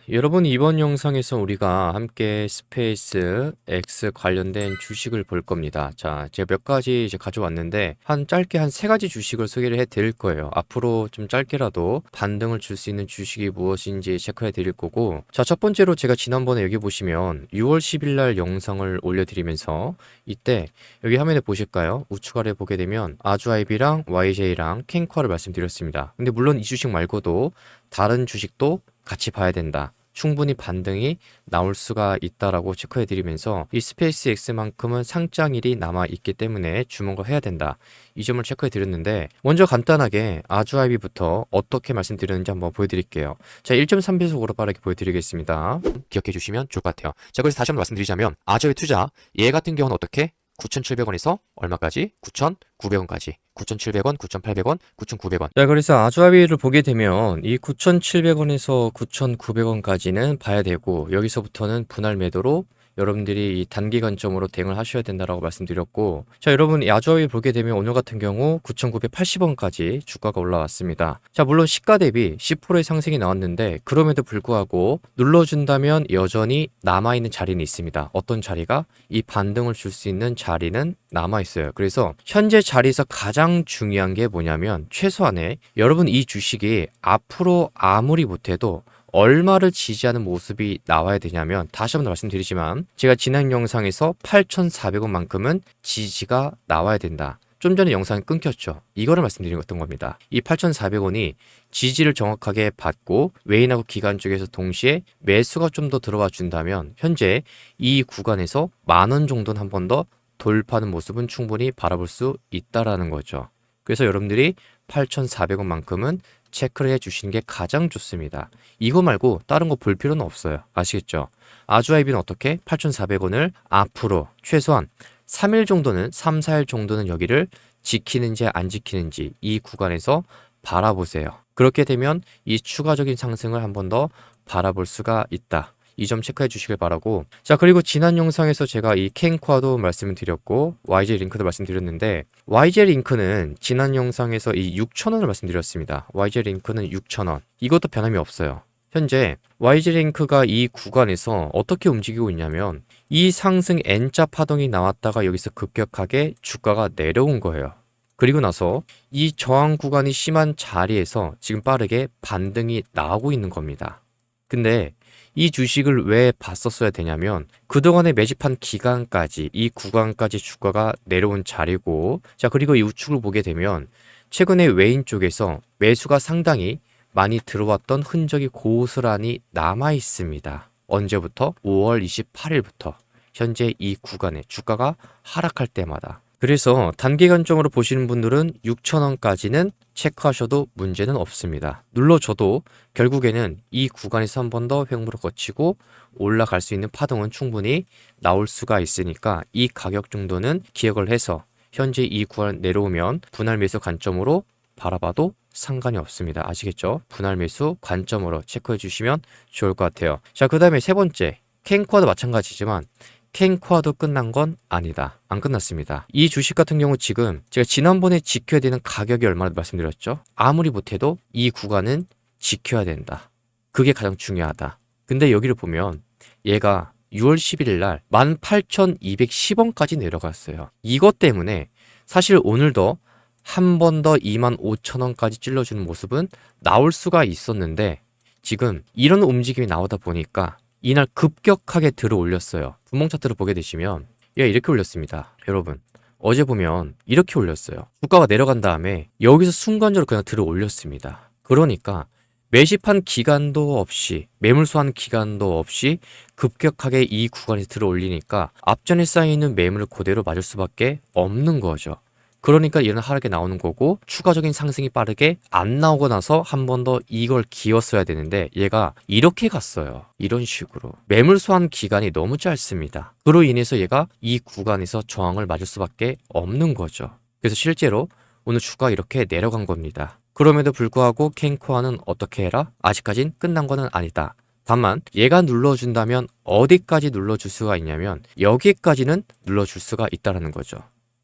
여러분, 이번 영상에서 우리가 함께 스페이스 X 관련된 주식을 볼 겁니다. 자, 제가 몇 가지 이제 가져왔는데 짧게 한 세 가지 주식을 소개를 해 드릴 거예요. 앞으로 좀 짧게라도 반등을 줄 수 있는 주식이 무엇인지 체크해 드릴 거고, 자, 첫 번째로 제가 지난번에 여기 보시면 6월 10일 날 영상을 올려드리면서 이때 여기 화면에 보실까요? 우측 아래 보게 되면 아주아이비랑 YJ랑 캔코아를 말씀드렸습니다. 근데 물론 이 주식 말고도 다른 주식도 같이 봐야 된다. 충분히 반등이 나올 수가 있다라고 체크해 드리면서 이 스페이스 X만큼은 상장일이 남아 있기 때문에 주목을 해야 된다. 이 점을 체크해 드렸는데, 먼저 간단하게 아주아이비부터 어떻게 말씀드렸는지 한번 보여드릴게요. 자, 1.3배속으로 빠르게 보여드리겠습니다. 기억해 주시면 좋을 것 같아요. 자, 그래서 다시 한번 말씀드리자면 아주아이비 투자 얘 같은 경우는 어떻게? 9,700원에서 얼마까지? 9,900원까지. 9,700원, 9,800원, 9,900원. 자, 그래서 아주아비를 보게 되면 이 9,700원에서 9,900원까지는 봐야 되고, 여기서부터는 분할 매도로 여러분들이 이 단기 관점으로 대응을 하셔야 된다라고 말씀드렸고, 자, 여러분 이 아주아비 보게 되면 오늘 같은 경우 9,980원까지 주가가 올라왔습니다. 자, 물론 시가 대비 10%의 상승이 나왔는데 그럼에도 불구하고 눌러준다면 여전히 남아있는 자리는 있습니다. 어떤 자리가? 이 반등을 줄 수 있는 자리는 남아있어요. 그래서 현재 자리에서 가장 중요한 게 뭐냐면, 최소한의 여러분 이 주식이 앞으로 아무리 못해도 얼마를 지지하는 모습이 나와야 되냐면, 다시 한번 말씀드리지만 제가 지난 영상에서 8,400원만큼은 지지가 나와야 된다. 좀 전에 영상이 끊겼죠. 이거를 말씀드렸던 겁니다. 이 8,400원이 지지를 정확하게 받고 외인하고 기관 쪽에서 동시에 매수가 좀 더 들어와 준다면 현재 이 구간에서 10,000원 정도는 한 번 더 돌파하는 모습은 충분히 바라볼 수 있다라는 거죠. 그래서 여러분들이 8,400원만큼은 체크를 해 주시는 게 가장 좋습니다. 이거 말고 다른 거 볼 필요는 없어요. 아시겠죠? 아주아이비는 어떻게? 8,400원을 앞으로 최소한 3일 정도는, 3, 4일 정도는 여기를 지키는지 안 지키는지 이 구간에서 바라보세요. 그렇게 되면 이 추가적인 상승을 한 번 더 바라볼 수가 있다. 이 점 체크해 주시길 바라고, 자, 그리고 지난 영상에서 제가 이 캔코아도 말씀을 드렸고 YJ 링크도 말씀드렸는데, YJ 링크는 지난 영상에서 이 6,000원을 말씀드렸습니다. YJ 링크는 6,000원. 이것도 변함이 없어요. 현재 YJ 링크가 이 구간에서 어떻게 움직이고 있냐면, 이 상승 N자 파동이 나왔다가 여기서 급격하게 주가가 내려온 거예요. 그리고 나서 이 저항 구간이 심한 자리에서 지금 빠르게 반등이 나오고 있는 겁니다. 근데 이 주식을 왜 봤었어야 되냐면, 그동안에 매집한 기간까지 이 구간까지 주가가 내려온 자리고, 자, 그리고 이 우측을 보게 되면 최근에 외인 쪽에서 매수가 상당히 많이 들어왔던 흔적이 고스란히 남아 있습니다. 언제부터? 5월 28일부터 현재 이 구간에 주가가 하락할 때마다. 그래서 단기간적으로 보시는 분들은 6,000원까지는 체크하셔도 문제는 없습니다. 눌러줘도 결국에는 이 구간에서 한 번 더 횡보를 거치고 올라갈 수 있는 파동은 충분히 나올 수가 있으니까 이 가격 정도는 기억을 해서 현재 이 구간 내려오면 분할 매수 관점으로 바라봐도 상관이 없습니다. 아시겠죠? 분할 매수 관점으로 체크해 주시면 좋을 것 같아요. 자, 그 다음에 세 번째, 캔코아도 마찬가지지만 캔코아도 끝난 건 아니다. 안 끝났습니다. 이 주식 같은 경우 지금 제가 지난번에 지켜야 되는 가격이 얼마나 말씀드렸죠? 아무리 못해도 이 구간은 지켜야 된다. 그게 가장 중요하다. 근데 여기를 보면 얘가 6월 11일 날 18,210원까지 내려갔어요. 이것 때문에 사실 오늘도 한 번 더 25,000원까지 찔러주는 모습은 나올 수가 있었는데, 지금 이런 움직임이 나오다 보니까 이날 급격하게 들어 올렸어요. 분봉 차트를 보게 되시면 얘가 이렇게 올렸습니다. 여러분, 어제 보면 이렇게 올렸어요. 주가가 내려간 다음에 여기서 순간적으로 그냥 들어 올렸습니다. 그러니까 매집한 기간도 없이, 매물소한 기간도 없이 급격하게 이 구간에서 들어 올리니까 앞전에 쌓여있는 매물을 그대로 맞을 수밖에 없는 거죠. 그러니까 이런 하락이 나오는 거고, 추가적인 상승이 빠르게 안 나오고 나서 한 번 더 이걸 기었어야 되는데 얘가 이렇게 갔어요. 이런 식으로 매물 소환 기간이 너무 짧습니다. 그로 인해서 얘가 이 구간에서 저항을 맞을 수밖에 없는 거죠. 그래서 실제로 오늘 주가 이렇게 내려간 겁니다. 그럼에도 불구하고 캔코아는 어떻게 해라? 아직까진 끝난 거는 아니다. 다만 얘가 눌러준다면 어디까지 눌러줄 수가 있냐면 여기까지는 눌러줄 수가 있다는 거죠.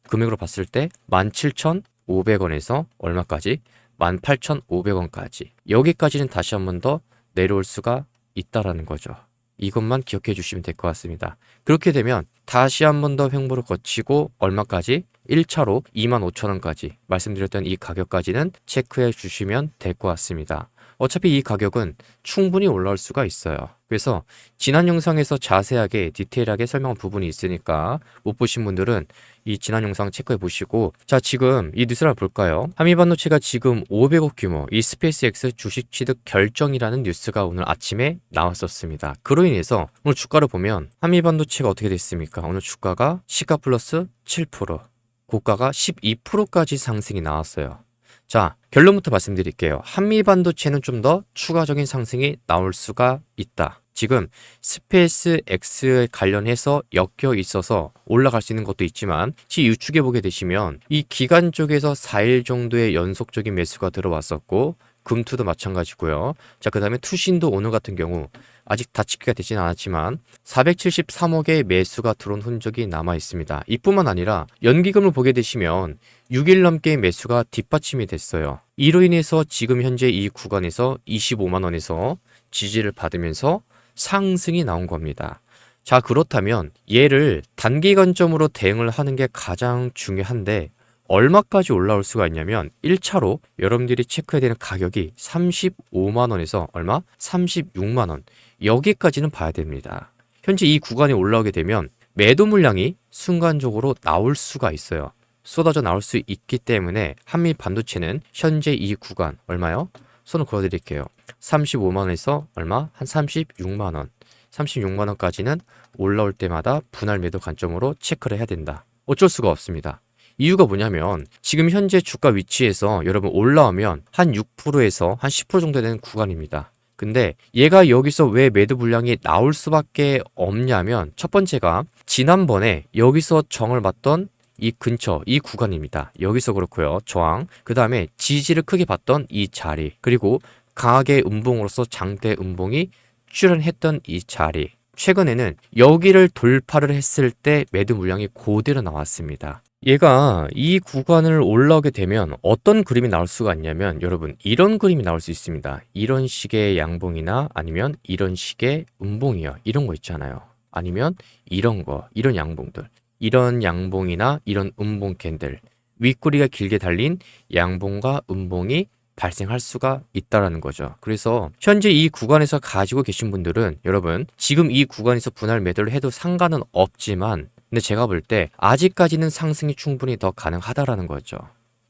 금액으로 봤을 때 17,500원에서 얼마까지? 18,500원까지. 여기까지는 다시 한 번 더 내려올 수가 있다라는 거죠. 이것만 기억해 주시면 될 것 같습니다. 그렇게 되면 다시 한 번 더 횡보를 거치고 얼마까지? 1차로 25,000원까지 말씀드렸던 이 가격까지는 체크해 주시면 될 것 같습니다. 어차피 이 가격은 충분히 올라올 수가 있어요. 그래서 지난 영상에서 자세하게 디테일하게 설명한 부분이 있으니까 못 보신 분들은 이 지난 영상 체크해 보시고, 자, 지금 이 뉴스를 볼까요? 한미반도체가 지금 500억 규모 이 스페이스X 주식 취득 결정이라는 뉴스가 오늘 아침에 나왔었습니다. 그로 인해서 오늘 주가를 보면 한미반도체가 어떻게 됐습니까? 오늘 주가가 시가 플러스 7%, 고가가 12%까지 상승이 나왔어요. 자, 결론부터 말씀드릴게요. 한미반도체는 좀 더 추가적인 상승이 나올 수가 있다. 지금 스페이스 X에 관련해서 엮여 있어서 올라갈 수 있는 것도 있지만, 유축해 보게 되시면 이 기간 쪽에서 4일 정도의 연속적인 매수가 들어왔었고, 금투도 마찬가지고요. 자, 그 다음에 투신도 오늘 같은 경우 아직 다 집계가 되지는 않았지만 473억의 매수가 들어온 흔적이 남아 있습니다. 이뿐만 아니라 연기금을 보게 되시면 6일 넘게 매수가 뒷받침이 됐어요. 이로 인해서 지금 현재 이 구간에서 25만 원에서 지지를 받으면서 상승이 나온 겁니다. 자, 그렇다면 얘를 단기간점으로 대응을 하는 게 가장 중요한데, 얼마까지 올라올 수가 있냐면 1차로 여러분들이 체크해야 되는 가격이 35만 원에서 얼마? 36만 원. 여기까지는 봐야 됩니다. 현재 이 구간에 올라오게 되면 매도 물량이 순간적으로 나올 수가 있어요. 쏟아져 나올 수 있기 때문에 한미 반도체는 현재 이 구간 얼마요? 손을 그어 드릴게요. 35만 원에서 얼마? 한 36만 원. 36만 원까지는 올라올 때마다 분할 매도 관점으로 체크를 해야 된다. 어쩔 수가 없습니다. 이유가 뭐냐면 지금 현재 주가 위치에서 여러분 올라오면 한 6%에서 한 10% 정도 되는 구간입니다. 근데 얘가 여기서 왜 매도 물량이 나올 수밖에 없냐면, 첫 번째가 지난번에 여기서 정을 봤던 이 근처 이 구간입니다. 여기서 그렇고요. 저항, 그 다음에 지지를 크게 봤던 이 자리, 그리고 강하게 음봉으로서 장대 음봉이 출현했던 이 자리, 최근에는 여기를 돌파를 했을 때 매도 물량이 그대로 나왔습니다. 얘가 이 구간을 올라오게 되면 어떤 그림이 나올 수가 있냐면, 여러분 이런 그림이 나올 수 있습니다. 이런 식의 양봉이나 아니면 이런 식의 음봉이요. 이런 거 있잖아요. 아니면 이런 거, 이런 양봉들, 이런 양봉이나 이런 음봉 캔들, 윗꼬리가 길게 달린 양봉과 음봉이 발생할 수가 있다라는 거죠. 그래서 현재 이 구간에서 가지고 계신 분들은 여러분 지금 이 구간에서 분할 매도를 해도 상관은 없지만, 근데 제가 볼 때 아직까지는 상승이 충분히 더 가능하다라는 거죠.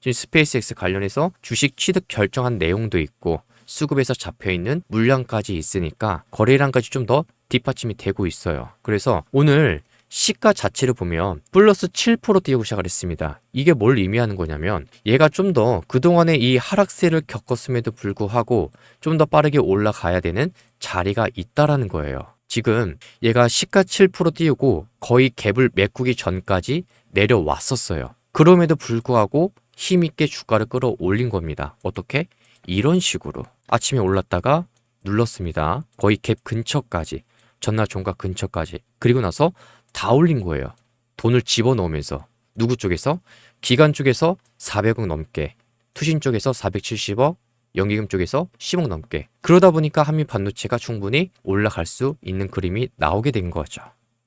지금 스페이스X 관련해서 주식 취득 결정한 내용도 있고 수급에서 잡혀있는 물량까지 있으니까 거래량까지 좀 더 뒷받침이 되고 있어요. 그래서 오늘 시가 자체를 보면 플러스 7% 뛰고 시작을 했습니다. 이게 뭘 의미하는 거냐면 얘가 좀 더 그동안의 이 하락세를 겪었음에도 불구하고 좀 더 빠르게 올라가야 되는 자리가 있다라는 거예요. 지금 얘가 시가 7% 띄우고 거의 갭을 메꾸기 전까지 내려왔었어요. 그럼에도 불구하고 힘있게 주가를 끌어올린 겁니다. 어떻게? 이런 식으로 아침에 올랐다가 눌렀습니다. 거의 갭 근처까지, 전날 종가 근처까지. 그리고 나서 다 올린 거예요. 돈을 집어넣으면서. 누구 쪽에서? 기관 쪽에서 400억 넘게, 투신 쪽에서 470억, 연기금 쪽에서 10억 넘게. 그러다 보니까 한미 반도체가 충분히 올라갈 수 있는 그림이 나오게 된 거죠.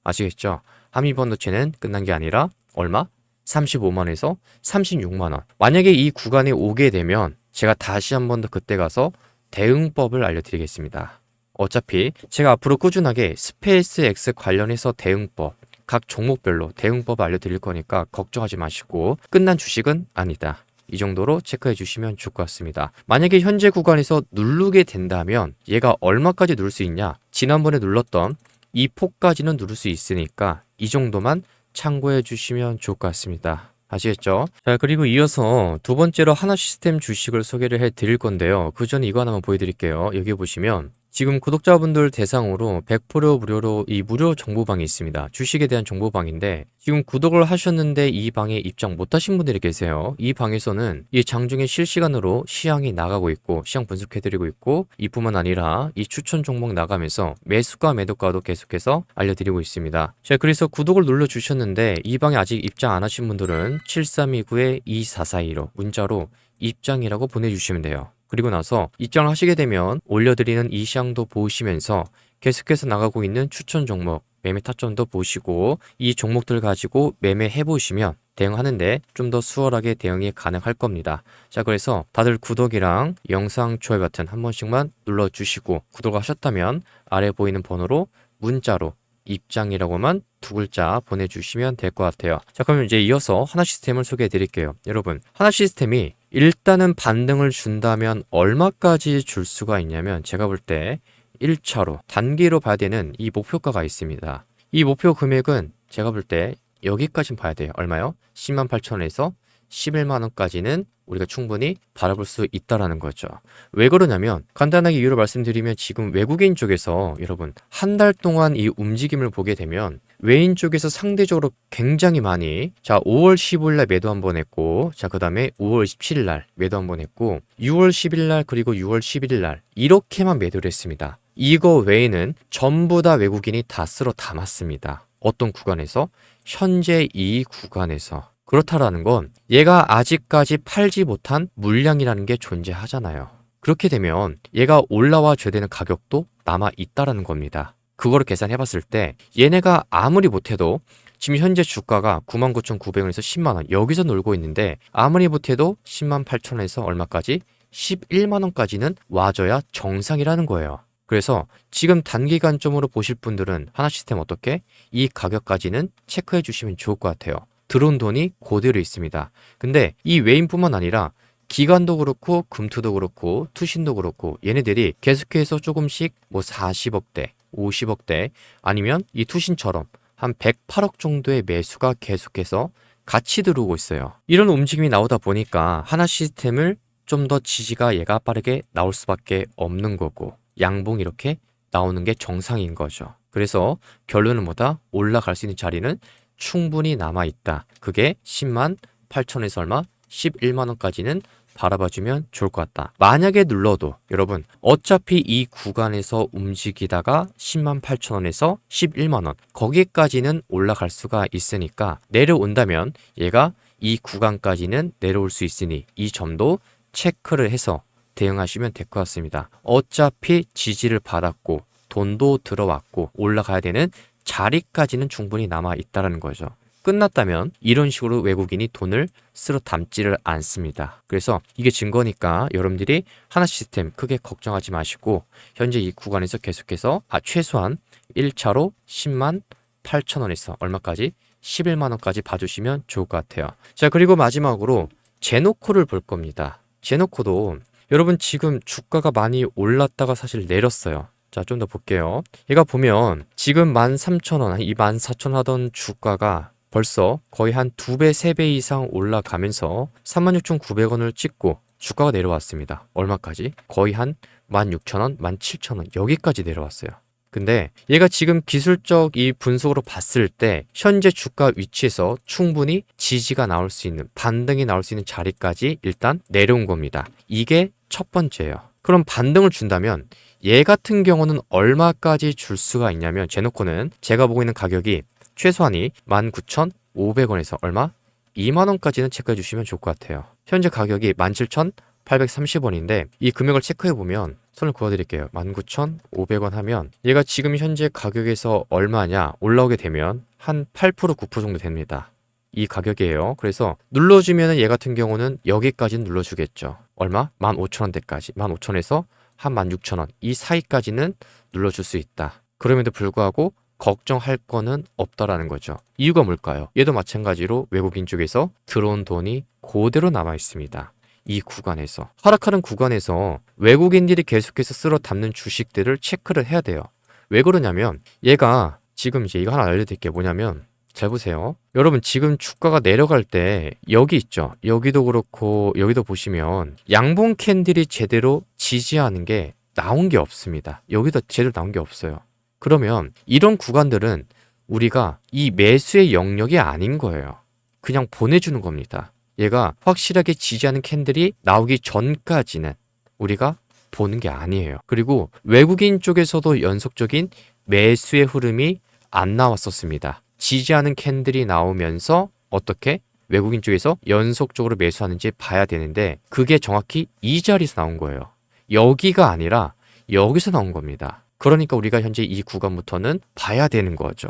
아시겠죠? 한미 반도체는 끝난 게 아니라 얼마? 35만 원에서 36만 원. 만약에 이 구간에 오게 되면 제가 다시 한 번 더 그때 가서 대응법을 알려드리겠습니다. 어차피 제가 앞으로 꾸준하게 스페이스X 관련해서 대응법, 각 종목별로 대응법을 알려드릴 거니까 걱정하지 마시고, 끝난 주식은 아니다. 이 정도로 체크해 주시면 좋을 것 같습니다. 만약에 현재 구간에서 누르게 된다면 얘가 얼마까지 누를 수 있냐? 지난번에 눌렀던 이 폭까지는 누를 수 있으니까 이 정도만 참고해 주시면 좋을 것 같습니다. 아시겠죠? 자, 그리고 이어서 두 번째로 하나시스템 주식을 소개를 해 드릴 건데요. 그 전에 이거 하나만 보여드릴게요. 여기 보시면 지금 구독자분들 대상으로 100% 무료로 이 무료 정보방이 있습니다. 주식에 대한 정보방인데, 지금 구독을 하셨는데 이 방에 입장 못하신 분들이 계세요. 이 방에서는 이 장중에 실시간으로 시향이 나가고 있고 시향 분석해드리고 있고, 이뿐만 아니라 이 추천 종목 나가면서 매수가 매도가도 계속해서 알려드리고 있습니다. 자, 그래서 구독을 눌러주셨는데 이 방에 아직 입장 안 하신 분들은 7329-2442로 문자로 입장이라고 보내주시면 돼요. 그리고 나서 입장을 하시게 되면 올려드리는 이 시장도 보시면서 계속해서 나가고 있는 추천 종목, 매매 타점도 보시고 이 종목들 가지고 매매해 보시면 대응하는데 좀 더 수월하게 대응이 가능할 겁니다. 자, 그래서 다들 구독이랑 영상 좋아요 버튼 한 번씩만 눌러주시고 구독하셨다면 아래 보이는 번호로 문자로 입장이라고만 두 글자 보내주시면 될 것 같아요. 자, 그럼 이제 이어서 하나 시스템을 소개해 드릴게요. 여러분, 하나 시스템이 일단은 반등을 준다면 얼마까지 줄 수가 있냐면 제가 볼 때 1차로 단기로 봐야 되는 이 목표가가 있습니다. 이 목표 금액은 제가 볼 때 여기까지는 봐야 돼요. 얼마요? 108,000원에서 11만원까지는 우리가 충분히 바라볼 수 있다라는 거죠. 왜 그러냐면 간단하게 이유를 말씀드리면 지금 외국인 쪽에서 여러분 한 달 동안 이 움직임을 보게 되면 외인 쪽에서 상대적으로 굉장히 많이 5월 15일 날 매도 한번 했고 그 다음에 5월 17일 날 매도 한번 했고 6월 10일 날 그리고 6월 11일 날 이렇게만 매도를 했습니다. 이거 외에는 전부 다 외국인이 다 쓸어 담았습니다. 어떤 구간에서? 현재 이 구간에서. 그렇다라는 건 얘가 아직까지 팔지 못한 물량이라는 게 존재하잖아요. 그렇게 되면 얘가 올라와 줘야 되는 가격도 남아 있다라는 겁니다. 그거를 계산해 봤을 때 얘네가 아무리 못해도 지금 현재 주가가 99,900원에서 10만원 여기서 놀고 있는데 아무리 못해도 108,000원에서 얼마까지? 11만원까지는 와줘야 정상이라는 거예요. 그래서 지금 단기간점으로 보실 분들은 하나 시스템 어떻게? 이 가격까지는 체크해 주시면 좋을 것 같아요. 들어온 돈이 그대로 있습니다. 근데 이 외인뿐만 아니라 기관도 그렇고 금투도 그렇고 투신도 그렇고 얘네들이 계속해서 조금씩 뭐 40억대, 50억대 아니면 이 투신처럼 한 108억 정도의 매수가 계속해서 같이 들어오고 있어요. 이런 움직임이 나오다 보니까 하나 시스템을 좀 더 지지가 얘가 빠르게 나올 수밖에 없는 거고 양봉 이렇게 나오는 게 정상인 거죠. 그래서 결론은 뭐다? 올라갈 수 있는 자리는 충분히 남아있다. 그게 10만 8천에서 얼마? 11만원까지는 바라봐주면 좋을 것 같다. 만약에 눌러도 여러분 어차피 이 구간에서 움직이다가 10만 8천원에서 11만원 거기까지는 올라갈 수가 있으니까 내려온다면 얘가 이 구간까지는 내려올 수 있으니 이 점도 체크를 해서 대응하시면 될 것 같습니다. 어차피 지지를 받았고 돈도 들어왔고 올라가야 되는 자리까지는 충분히 남아 있다는 거죠. 끝났다면 이런 식으로 외국인이 돈을 쓸어 담지를 않습니다. 그래서 이게 증거니까 여러분들이 하나 시스템 크게 걱정하지 마시고 현재 이 구간에서 계속해서 최소한 1차로 10만 8천원에서 얼마까지? 11만원까지 봐주시면 좋을 것 같아요. 자, 그리고 마지막으로 제노코를 볼 겁니다. 제노코도 여러분 지금 주가가 많이 올랐다가 사실 내렸어요. 자, 좀 더 볼게요. 얘가 보면 지금 13,000원, 이 14,000원 하던 주가가 벌써 거의 한 2배, 3배 이상 올라가면서 36,900원을 찍고 주가가 내려왔습니다. 얼마까지? 거의 한 16,000원, 17,000원 여기까지 내려왔어요. 근데 얘가 지금 기술적 이 분석으로 봤을 때 현재 주가 위치에서 충분히 지지가 나올 수 있는 반등이 나올 수 있는 자리까지 일단 내려온 겁니다. 이게 첫 번째예요. 그럼 반등을 준다면 얘 같은 경우는 얼마까지 줄 수가 있냐면 제노코는 제가 보고 있는 가격이 최소한이 19,500원에서 얼마? 2만원까지는 체크해 주시면 좋을 것 같아요. 현재 가격이 17,830원인데 이 금액을 체크해 보면 선을 그어 드릴게요. 19,500원 하면 얘가 지금 현재 가격에서 얼마냐 올라오게 되면 한 8% 9% 정도 됩니다. 이 가격이에요. 그래서 눌러주면 얘 같은 경우는 여기까지는 눌러주겠죠. 얼마? 15,000원대까지 15,000원에서 한 16,000원 이 사이까지는 눌러줄 수 있다. 그럼에도 불구하고 걱정할 거는 없다라는 거죠. 이유가 뭘까요? 얘도 마찬가지로 외국인 쪽에서 들어온 돈이 그대로 남아 있습니다. 이 구간에서 하락하는 구간에서 외국인들이 계속해서 쓸어 담는 주식들을 체크를 해야 돼요. 왜 그러냐면 얘가 지금 이제 이거 하나 알려드릴게요. 뭐냐면 잘 보세요. 여러분 지금 주가가 내려갈 때 여기 있죠. 여기도 그렇고 여기도 보시면 양봉 캔들이 제대로 지지하는 게 나온 게 없습니다. 여기도 제대로 나온 게 없어요. 그러면 이런 구간들은 우리가 이 매수의 영역이 아닌 거예요. 그냥 보내주는 겁니다. 얘가 확실하게 지지하는 캔들이 나오기 전까지는 우리가 보는 게 아니에요. 그리고 외국인 쪽에서도 연속적인 매수의 흐름이 안 나왔었습니다. 지지하는 캔들이 나오면서 어떻게? 외국인 쪽에서 연속적으로 매수하는지 봐야 되는데 그게 정확히 이 자리에서 나온 거예요. 여기가 아니라 여기서 나온 겁니다. 그러니까 우리가 현재 이 구간부터는 봐야 되는 거죠.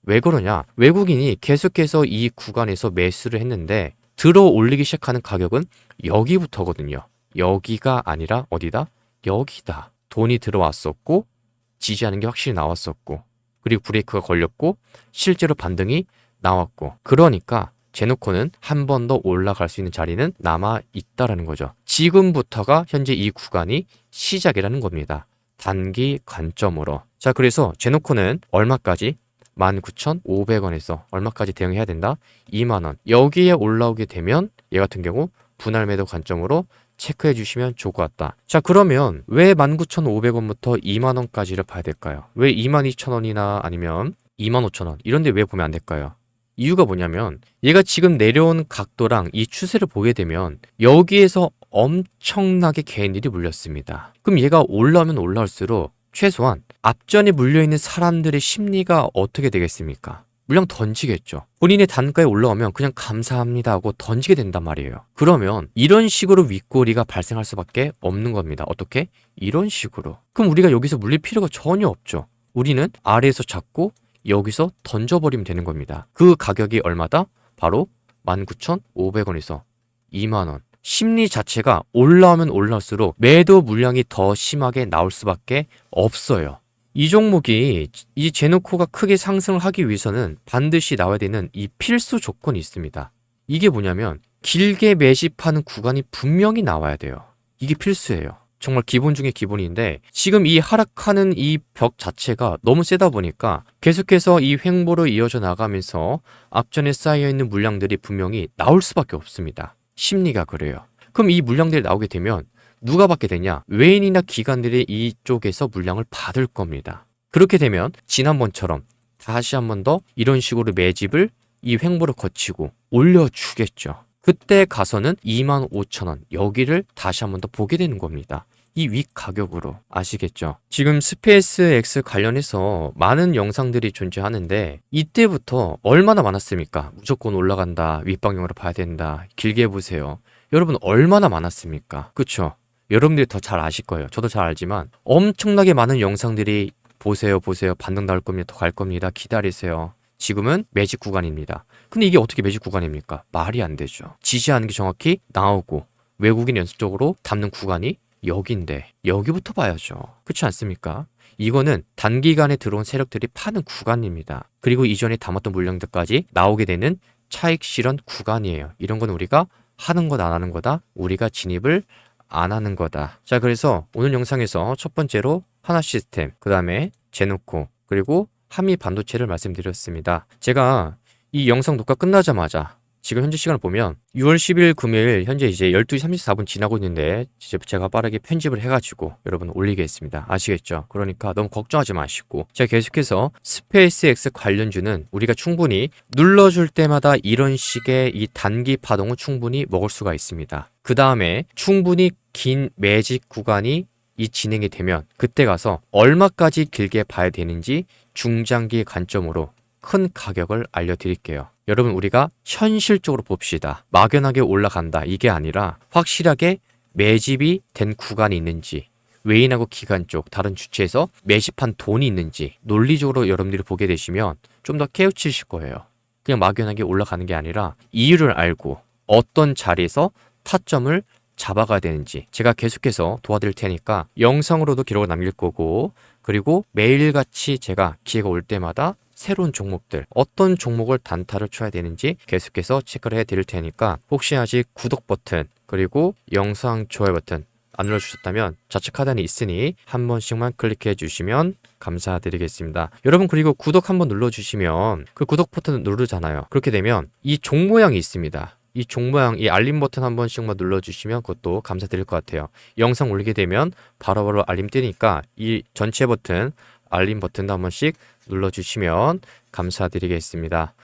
왜 그러냐? 외국인이 계속해서 이 구간에서 매수를 했는데 들어 올리기 시작하는 가격은 여기부터거든요. 여기가 아니라 어디다? 여기다. 돈이 들어왔었고 지지하는 게 확실히 나왔었고 그리고 브레이크가 걸렸고 실제로 반등이 나왔고 그러니까 제노코는 한 번 더 올라갈 수 있는 자리는 남아 있다라는 거죠. 지금부터가 현재 이 구간이 시작이라는 겁니다. 단기 관점으로. 자, 그래서 제노코는 얼마까지? 19,500원에서 얼마까지 대응해야 된다? 2만 원. 여기에 올라오게 되면 얘 같은 경우 분할 매도 관점으로 체크해 주시면 좋을 것 같다. 자, 그러면 왜 19,500원부터 2만 원까지를 봐야 될까요? 왜 22,000원이나 아니면 25,000원 이런 데 왜 보면 안 될까요? 이유가 뭐냐면 얘가 지금 내려온 각도랑 이 추세를 보게 되면 여기에서 엄청나게 개인들이 물렸습니다. 그럼 얘가 올라오면 올라올수록 최소한 앞전에 물려있는 사람들의 심리가 어떻게 되겠습니까? 물량 던지겠죠. 본인의 단가에 올라오면 그냥 감사합니다 하고 던지게 된단 말이에요. 그러면 이런 식으로 윗꼬리가 발생할 수밖에 없는 겁니다. 어떻게? 이런 식으로. 그럼 우리가 여기서 물릴 필요가 전혀 없죠. 우리는 아래에서 잡고 여기서 던져버리면 되는 겁니다. 그 가격이 얼마다? 바로 19,500원에서 2만원. 심리 자체가 올라오면 올라올수록 매도 물량이 더 심하게 나올 수밖에 없어요. 이 종목이 이 제노코가 크게 상승을 하기 위해서는 반드시 나와야 되는 이 필수 조건이 있습니다. 이게 뭐냐면 길게 매집하는 구간이 분명히 나와야 돼요. 이게 필수예요. 정말 기본 중에 기본인데 지금 이 하락하는 이 벽 자체가 너무 세다 보니까 계속해서 이 횡보로 이어져 나가면서 앞전에 쌓여있는 물량들이 분명히 나올 수밖에 없습니다. 심리가 그래요. 그럼 이 물량들이 나오게 되면 누가 받게 되냐? 외인이나 기관들이 이쪽에서 물량을 받을 겁니다. 그렇게 되면 지난번처럼 다시 한 번 더 이런 식으로 매집을 이 횡보를 거치고 올려주겠죠. 그때 가서는 25,000원 여기를 다시 한 번 더 보게 되는 겁니다. 이 윗 가격으로 아시겠죠? 지금 스페이스X 관련해서 많은 영상들이 존재하는데 이때부터 얼마나 많았습니까? 무조건 올라간다, 윗방향으로 봐야 된다, 길게 보세요. 여러분 얼마나 많았습니까? 그쵸? 여러분들이 더 잘 아실 거예요. 저도 잘 알지만 엄청나게 많은 영상들이 보세요, 반등 나올 겁니다, 더 갈 겁니다, 기다리세요. 지금은 매직 구간입니다. 근데 이게 어떻게 매직 구간입니까? 말이 안 되죠. 지지하는 게 정확히 나오고 외국인 연속적으로 담는 구간이 여기인데 여기부터 봐야죠. 그렇지 않습니까? 이거는 단기간에 들어온 세력들이 파는 구간입니다. 그리고 이전에 담았던 물량들까지 나오게 되는 차익 실현 구간이에요. 이런 건 우리가 하는 것 안 하는 거다. 우리가 진입을 안 하는 거다. 자, 그래서 오늘 영상에서 첫 번째로 하나시스템, 그 다음에 제노코, 그리고 한미 반도체를 말씀드렸습니다. 제가 이 영상 녹화 끝나자마자 지금 현재 시간을 보면 6월 10일 금요일 현재 이제 12시 34분 지나고 있는데 제가 빠르게 편집을 해가지고 여러분 올리겠습니다. 아시겠죠? 그러니까 너무 걱정하지 마시고 제가 계속해서 스페이스X 관련주는 우리가 충분히 눌러줄 때마다 이런 식의 이 단기 파동을 충분히 먹을 수가 있습니다. 그 다음에 충분히 긴 매직 구간이 이 진행이 되면 그때 가서 얼마까지 길게 봐야 되는지 중장기 관점으로 큰 가격을 알려드릴게요. 여러분 우리가 현실적으로 봅시다. 막연하게 올라간다 이게 아니라 확실하게 매집이 된 구간이 있는지 외인하고 기관 쪽 다른 주체에서 매집한 돈이 있는지 논리적으로 여러분들이 보게 되시면 좀 더 깨우치실 거예요. 그냥 막연하게 올라가는 게 아니라 이유를 알고 어떤 자리에서 타점을 잡아가야 되는지 제가 계속해서 도와드릴 테니까 영상으로도 기록을 남길 거고 그리고 매일같이 제가 기회가 올 때마다 새로운 종목들 어떤 종목을 단타를 쳐야 되는지 계속해서 체크를 해드릴 테니까 혹시 아직 구독 버튼 그리고 영상 좋아요 버튼 안 눌러주셨다면 좌측 하단에 있으니 한 번씩만 클릭해 주시면 감사드리겠습니다. 여러분 그리고 구독 한번 눌러주시면 그 구독 버튼 누르잖아요. 그렇게 되면 이 종 모양이 있습니다. 이 종 모양 이 알림 버튼 한 번씩만 눌러주시면 그것도 감사드릴 것 같아요. 영상 올리게 되면 바로바로 알림 뜨니까 이 전체 버튼 알림 버튼도 한 번씩 눌러주시면 감사드리겠습니다.